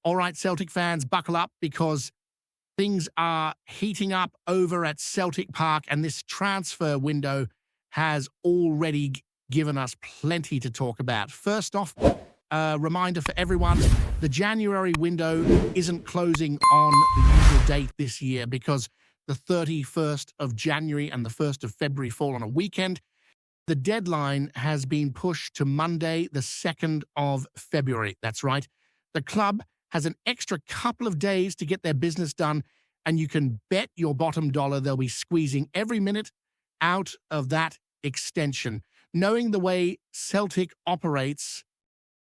All right, Celtic fans, buckle up because things are heating up over at Celtic Park, and this transfer window has already given us plenty to talk about. First off, a reminder for everyone, the January window isn't closing on the usual date this year because the 31st of January and the 1st of February fall on a weekend. The deadline has been pushed to Monday, the 2nd of February. That's right. The club has an extra couple of days to get their business done, and you can bet your bottom dollar they'll be squeezing every minute out of that extension. Knowing the way Celtic operates,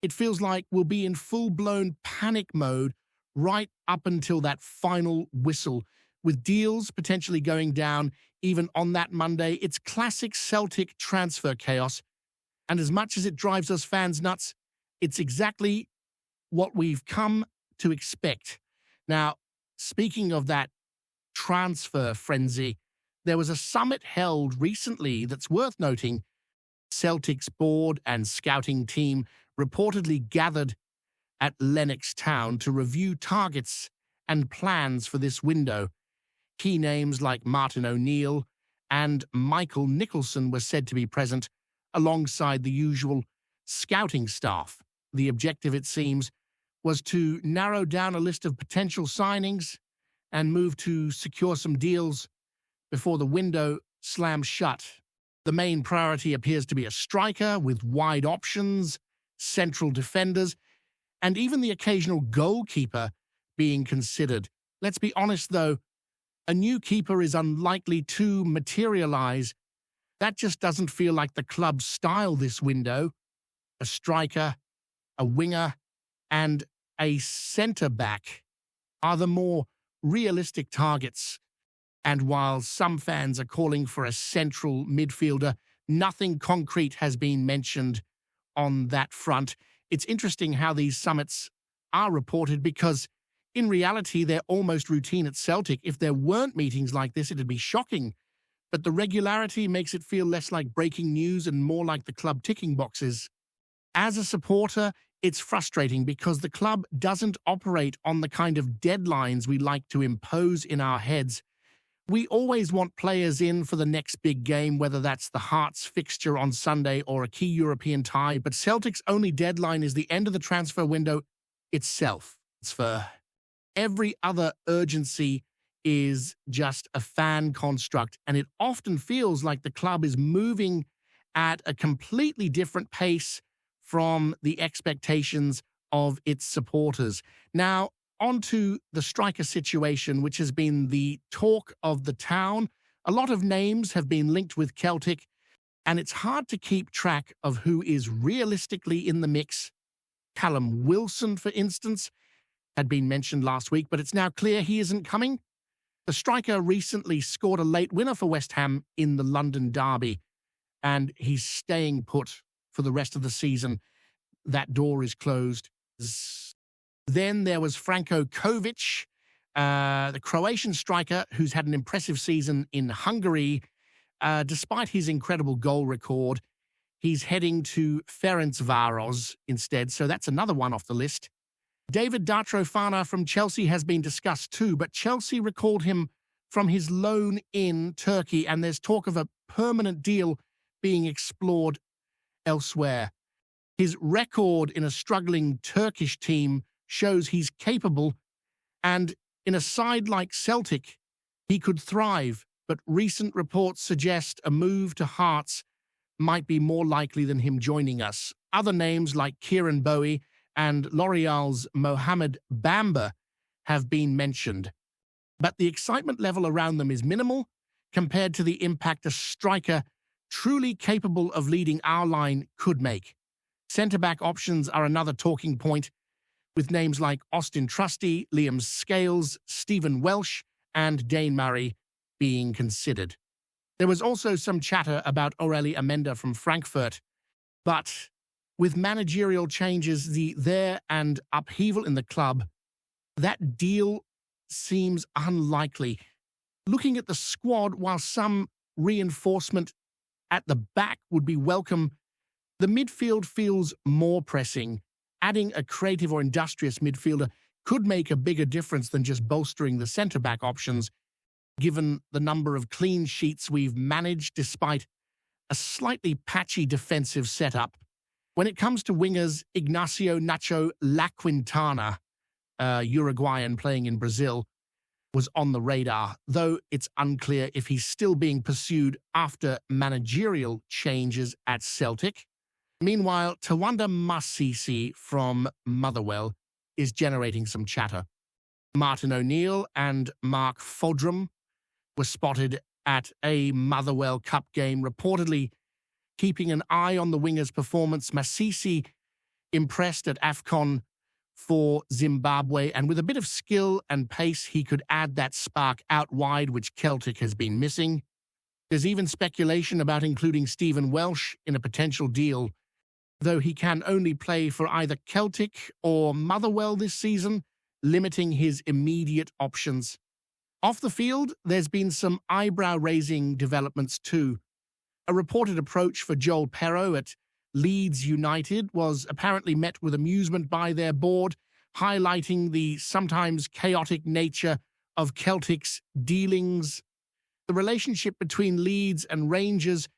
it feels like we'll be in full-blown panic mode right up until that final whistle, with deals potentially going down even on that Monday. It's classic Celtic transfer chaos, and as much as it drives us fans nuts, it's exactly what we've come to expect. Now, speaking of that transfer frenzy, there was a summit held recently that's worth noting. Celtic's board and scouting team reportedly gathered at Lennox Town to review targets and plans for this window. Key names like Martin O'Neill and Michael Nicholson were said to be present alongside the usual scouting staff. The objective, it seems, was to narrow down a list of potential signings and move to secure some deals before the window slams shut. The main priority appears to be a striker with wide options, central defenders, and even the occasional goalkeeper being considered. Let's be honest, though, a new keeper is unlikely to materialize. That just doesn't feel like the club's style this window. A striker, a winger, and a centre-back are the more realistic targets. And while some fans are calling for a central midfielder, nothing concrete has been mentioned on that front. It's interesting how these summits are reported because in reality, they're almost routine at Celtic. If there weren't meetings like this, it'd be shocking. But the regularity makes it feel less like breaking news and more like the club ticking boxes. As a supporter, it's frustrating because the club doesn't operate on the kind of deadlines we like to impose in our heads. We always want players in for the next big game, whether that's the Hearts fixture on Sunday or a key European tie, but Celtic's only deadline is the end of the transfer window itself. It's for every other urgency is just a fan construct, and it often feels like the club is moving at a completely different pace from the expectations of its supporters. Now, on to the striker situation, which has been the talk of the town. A lot of names have been linked with Celtic, and it's hard to keep track of who is realistically in the mix. Callum Wilson, for instance, had been mentioned last week, but it's now clear he isn't coming. The striker recently scored a late winner for West Ham in the London derby, and he's staying put for the rest of the season. That door is closed. Then there was Franko Kovic, the Croatian striker who's had an impressive season in Hungary. Despite his incredible goal record, he's heading to Ferencváros instead, so that's another one off the list. David Dartrofana from Chelsea has been discussed too, but Chelsea recalled him from his loan in Turkey, and there's talk of a permanent deal being explored elsewhere. His record in a struggling Turkish team shows he's capable, and in a side like Celtic, he could thrive, but recent reports suggest a move to Hearts might be more likely than him joining us. Other names like Kieran Bowie and L'Oreal's Mohamed Bamba have been mentioned, but the excitement level around them is minimal compared to the impact a striker truly capable of leading our line could make. Centre-back options are another talking point, with names like Austin Trusty, Liam Scales, Stephen Welsh, and Dane Murray being considered. There was also some chatter about Aurélie Amenda from Frankfurt, but with managerial changes there and upheaval in the club, that deal seems unlikely. Looking at the squad, while some reinforcement at the back would be welcome, the midfield feels more pressing. Adding a creative or industrious midfielder could make a bigger difference than just bolstering the centre-back options, given the number of clean sheets we've managed despite a slightly patchy defensive setup. When it comes to wingers, Ignacio Nacho La Quintana, Uruguayan playing in Brazil, was on the radar, though it's unclear if he's still being pursued after managerial changes at Celtic. Meanwhile, Tawanda Masisi from Motherwell is generating some chatter. Martin O'Neill and Mark Fodrum were spotted at a Motherwell Cup game, reportedly keeping an eye on the winger's performance. Masisi impressed at AFCON for Zimbabwe, and with a bit of skill and pace, he could add that spark out wide which Celtic has been missing. There's even speculation about including Stephen Welsh in a potential deal, though he can only play for either Celtic or Motherwell this season, limiting his immediate options. Off the field, there's been some eyebrow-raising developments too. A reported approach for Joel Perro at Leeds United was apparently met with amusement by their board, highlighting the sometimes chaotic nature of Celtic's dealings. The relationship between Leeds and Rangers,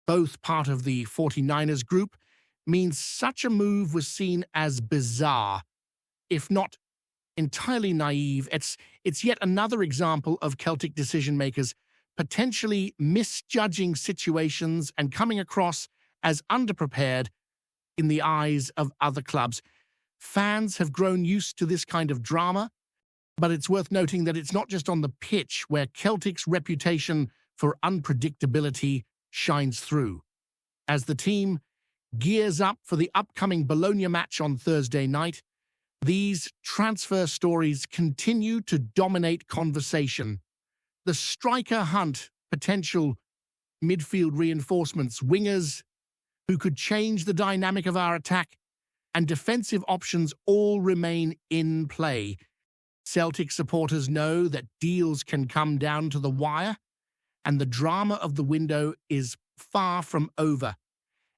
both part of the 49ers group, means such a move was seen as bizarre, if not entirely naive. It's yet another example of Celtic decision-makers potentially misjudging situations and coming across as underprepared in the eyes of other clubs. Fans have grown used to this kind of drama, but it's worth noting that it's not just on the pitch where Celtic's reputation for unpredictability shines through. As the team gears up for the upcoming Bologna match on Thursday night, these transfer stories continue to dominate conversation. The striker hunt, potential midfield reinforcements, wingers who could change the dynamic of our attack, and defensive options all remain in play. Celtic supporters know that deals can come down to the wire, and the drama of the window is far from over.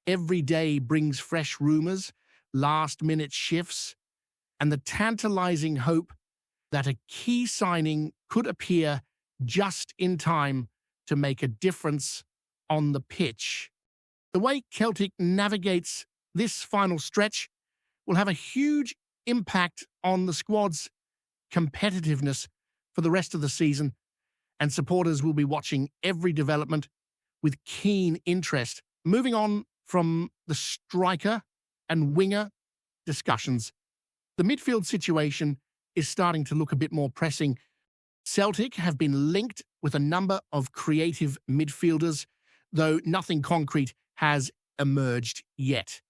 Every day brings fresh rumours, last-minute shifts, and the tantalizing hope that a key signing could appear just in time to make a difference on the pitch. The way Celtic navigates this final stretch will have a huge impact on the squad's competitiveness for the rest of the season, and supporters will be watching every development with keen interest. Moving on from the striker and winger discussions, the midfield situation is starting to look a bit more pressing. Celtic have been linked with a number of creative midfielders, though nothing concrete has emerged yet.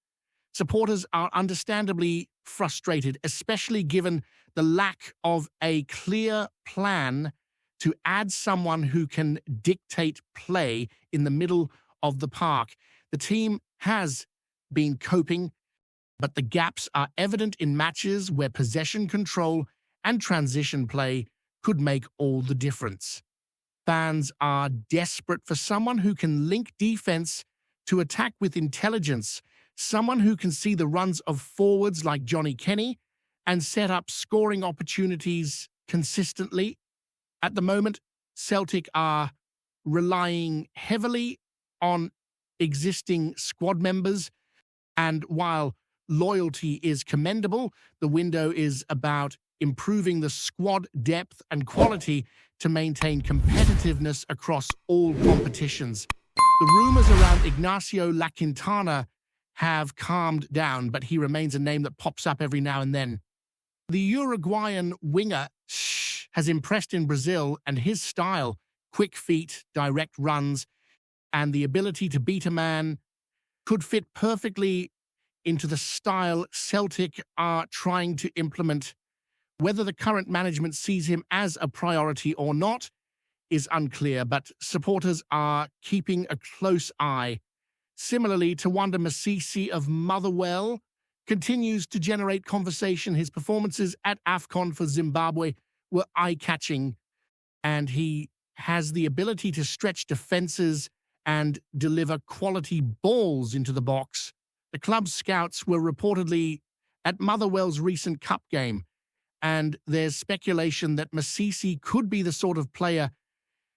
Supporters are understandably frustrated, especially given the lack of a clear plan to add someone who can dictate play in the middle of the park. The team has been coping, but the gaps are evident in matches where possession control and transition play could make all the difference. Fans are desperate for someone who can link defense to attack with intelligence, someone who can see the runs of forwards like Johnny Kenny and set up scoring opportunities consistently. At the moment, Celtic are relying heavily on existing squad members, and while loyalty is commendable, the window is about improving the squad depth and quality to maintain competitiveness across all competitions. The rumours around Ignacio La Quintana have calmed down, but he remains a name that pops up every now and then. The Uruguayan winger has impressed in Brazil, and his style, quick feet, direct runs, and the ability to beat a man could fit perfectly into the style Celtic are trying to implement. Whether the current management sees him as a priority or not is unclear, but supporters are keeping a close eye. Similarly, Tawanda Masisi of Motherwell continues to generate conversation. His performances at AFCON for Zimbabwe were eye-catching, and he has the ability to stretch defenses and deliver quality balls into the box. The club's scouts were reportedly at Motherwell's recent cup game, and there's speculation that Masisi could be the sort of player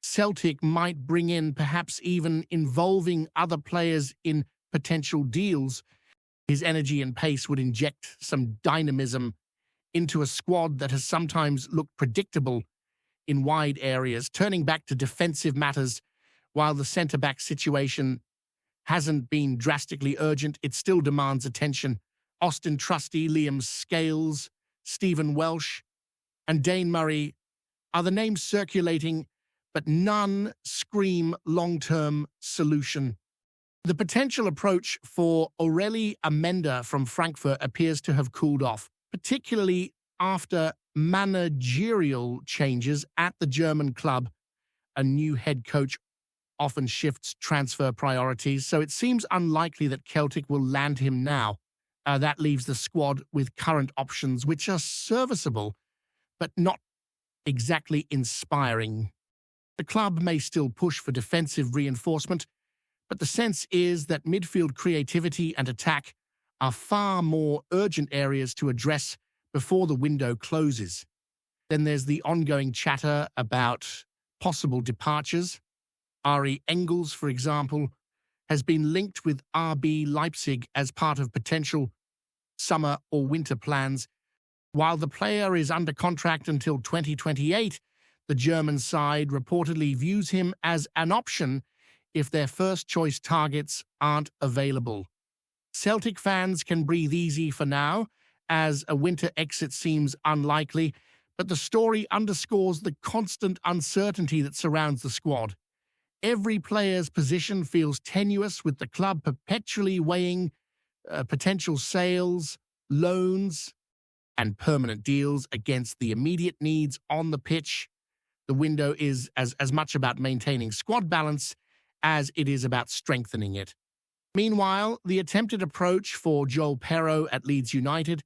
Celtic might bring in, perhaps even involving other players in potential deals. His energy and pace would inject some dynamism into a squad that has sometimes looked predictable in wide areas, turning back to defensive matters. While the centre-back situation hasn't been drastically urgent, it still demands attention. Austin Trusty, Liam Scales, Stephen Welsh, and Dane Murray are the names circulating, but none scream long-term solution. The potential approach for Aureli Amenda from Frankfurt appears to have cooled off, particularly after managerial changes at the German club. A new head coach often shifts transfer priorities, so it seems unlikely that Celtic will land him now. That leaves the squad with current options, which are serviceable, but not exactly inspiring. The club may still push for defensive reinforcement, but the sense is that midfield creativity and attack are far more urgent areas to address before the window closes. Then there's the ongoing chatter about possible departures. Ari Engels, for example, has been linked with RB Leipzig as part of potential summer or winter plans. While the player is under contract until 2028, the German side reportedly views him as an option if their first-choice targets aren't available. Celtic fans can breathe easy for now, as a winter exit seems unlikely, but the story underscores the constant uncertainty that surrounds the squad. Every player's position feels tenuous, with the club perpetually weighing potential sales, loans, and permanent deals against the immediate needs on the pitch. The window is as much about maintaining squad balance as it is about strengthening it. Meanwhile, the attempted approach for Joel Perro at Leeds United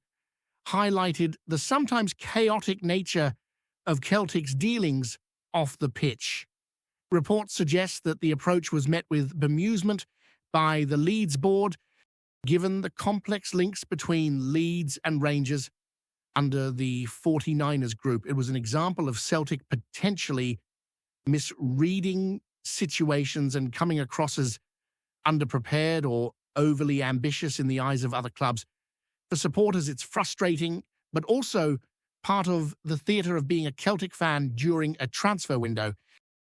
highlighted the sometimes chaotic nature of Celtic's dealings off the pitch. Reports suggest that the approach was met with bemusement by the Leeds board, given the complex links between Leeds and Rangers under the 49ers group. It was an example of Celtic potentially misreading situations and coming across as underprepared or overly ambitious in the eyes of other clubs. For supporters, it's frustrating, but also part of the theatre of being a Celtic fan during a transfer window.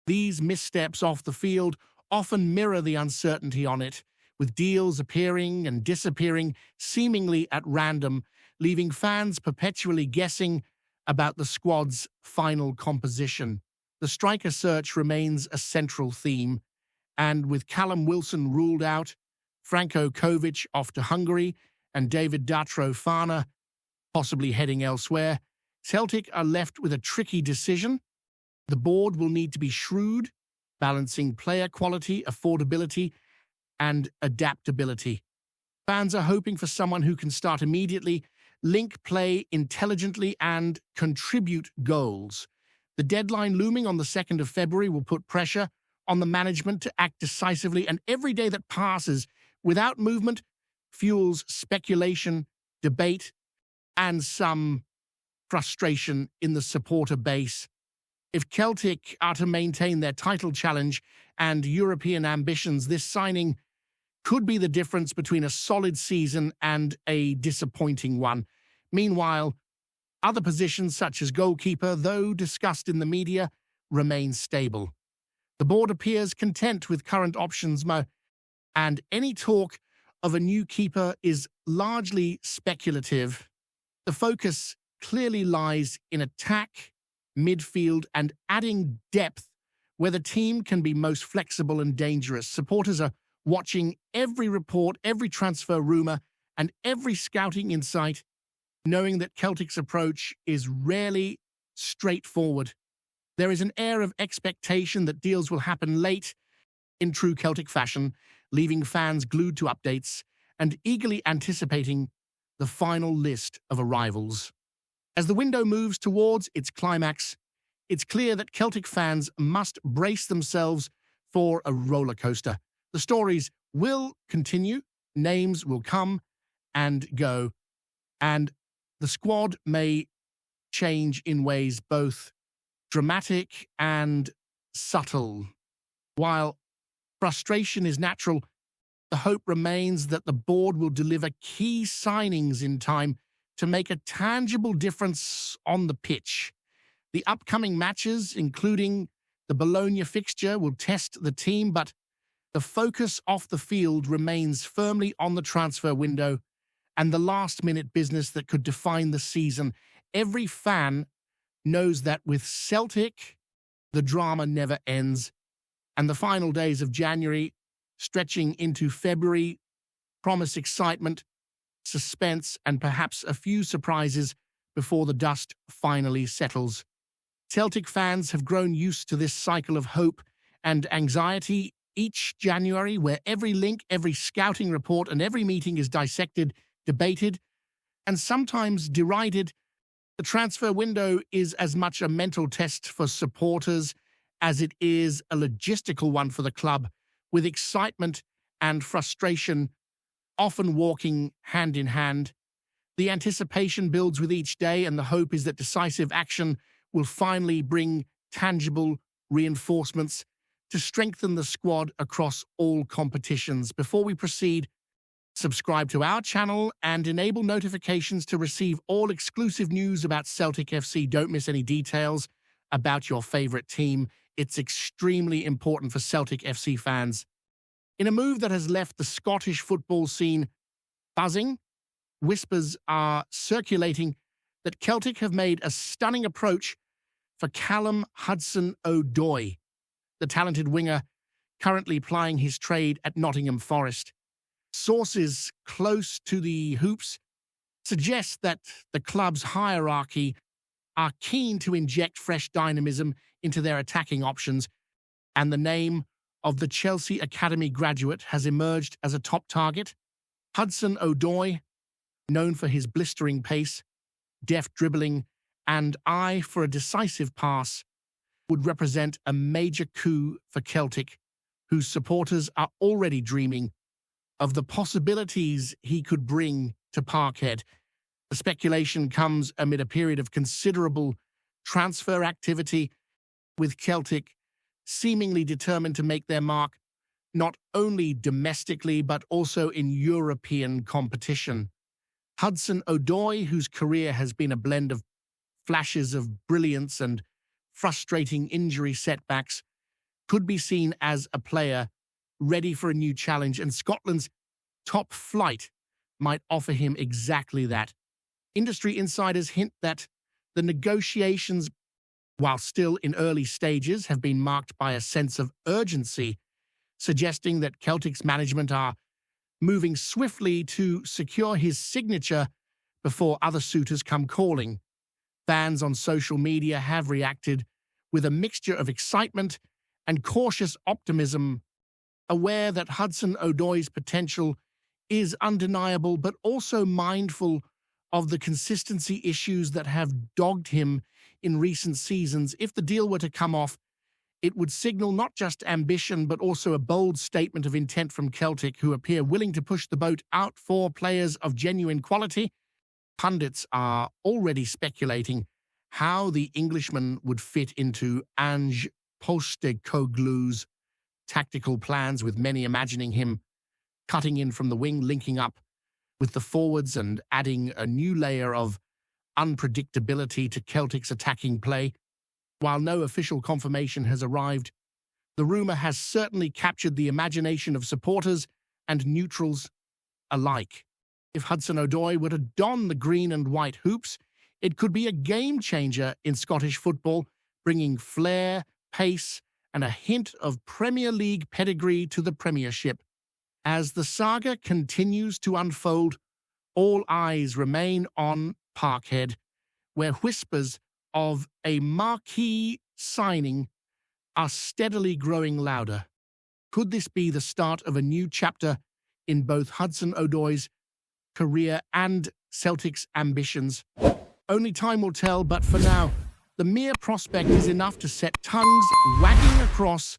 These missteps off the field often mirror the uncertainty on it, with deals appearing and disappearing seemingly at random, leaving fans perpetually guessing about the squad's final composition. The striker search remains a central theme, and with Callum Wilson ruled out, Franco Kovic off to Hungary, and David Datro Fana possibly heading elsewhere, Celtic are left with a tricky decision. The board will need to be shrewd, balancing player quality, affordability, and adaptability. Fans are hoping for someone who can start immediately, link play intelligently, and contribute goals. The deadline looming on the 2nd of February will put pressure on the management to act decisively, and every day that passes without movement fuels speculation, debate, and some frustration in the supporter base. If Celtic are to maintain their title challenge and European ambitions, this signing could be the difference between a solid season and a disappointing one. Meanwhile, other positions such as goalkeeper, though discussed in the media, remain stable. The board appears content with current options, and any talk of a new keeper is largely speculative. The focus clearly lies in attack, midfield, and adding depth where the team can be most flexible and dangerous. Supporters are watching every report, every transfer rumour, and every scouting insight, knowing that Celtic's approach is rarely straightforward. There is an air of expectation that deals will happen late in true Celtic fashion, leaving fans glued to updates and eagerly anticipating the final list of arrivals. As the window moves towards its climax, it's clear that Celtic fans must brace themselves for a roller coaster. The stories will continue, names will come and go, and the squad may change in ways both dramatic and subtle. While frustration is natural, the hope remains that the board will deliver key signings in time to make a tangible difference on the pitch. The upcoming matches, including the Bologna fixture, will test the team, but the focus off the field remains firmly on the transfer window and the last-minute business that could define the season. Every fan knows that with Celtic, the drama never ends, and the final days of January, stretching into February, promise excitement, suspense, and perhaps a few surprises before the dust finally settles. Celtic fans have grown used to this cycle of hope and anxiety each January, where every link, every scouting report, and every meeting is dissected, debated, and sometimes derided. The transfer window is as much a mental test for supporters as it is a logistical one for the club, with excitement and frustration often walking hand in hand. The anticipation builds with each day, and the hope is that decisive action will finally bring tangible reinforcements to strengthen the squad across all competitions. Before we proceed, subscribe to our channel and enable notifications to receive all exclusive news about Celtic FC. Don't miss any details about your favorite team. It's extremely important for Celtic FC fans. In a move that has left the Scottish football scene buzzing, whispers are circulating that Celtic have made a stunning approach for Callum Hudson-Odoi, the talented winger currently plying his trade at Nottingham Forest. Sources close to the hoops suggest that the club's hierarchy are keen to inject fresh dynamism into their attacking options, and the name of the Chelsea Academy graduate has emerged as a top target. Hudson-Odoi, known for his blistering pace, deft dribbling, and eye for a decisive pass, would represent a major coup for Celtic, whose supporters are already dreaming of the possibilities he could bring to Parkhead. The speculation comes amid a period of considerable transfer activity, with Celtic seemingly determined to make their mark not only domestically but also in European competition. Hudson-Odoi, whose career has been a blend of flashes of brilliance and frustrating injury setbacks, could be seen as a player ready for a new challenge, and Scotland's top flight might offer him exactly that. Industry insiders hint that the negotiations, while still in early stages, have been marked by a sense of urgency, suggesting that Celtic's management are moving swiftly to secure his signature before other suitors come calling. Fans on social media have reacted with a mixture of excitement and cautious optimism, aware that Hudson-Odoi's potential is undeniable, but also mindful of the consistency issues that have dogged him in recent seasons. If the deal were to come off, it would signal not just ambition, but also a bold statement of intent from Celtic, who appear willing to push the boat out for players of genuine quality. Pundits are already speculating how the Englishman would fit into Ange Postecoglou's tactical plans, with many imagining him cutting in from the wing, linking up with the forwards and adding a new layer of unpredictability to Celtic's attacking play. While no official confirmation has arrived, the rumour has certainly captured the imagination of supporters and neutrals alike. If Hudson-Odoi were to don the green and white hoops, it could be a game-changer in Scottish football, bringing flair, pace, and a hint of Premier League pedigree to the Premiership. As the saga continues to unfold, all eyes remain on Parkhead, where whispers of a marquee signing are steadily growing louder. Could this be the start of a new chapter in both Hudson-Odoi's career and Celtic's ambitions? Only time will tell, but for now, the mere prospect is enough to set tongues wagging across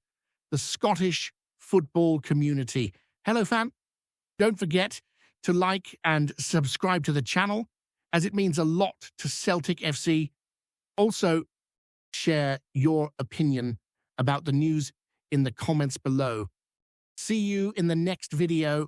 the Scottish football community. Hello, fan. Don't forget to like and subscribe to the channel, as it means a lot to Celtic FC. Also, share your opinion about the news in the comments below. See you in the next video.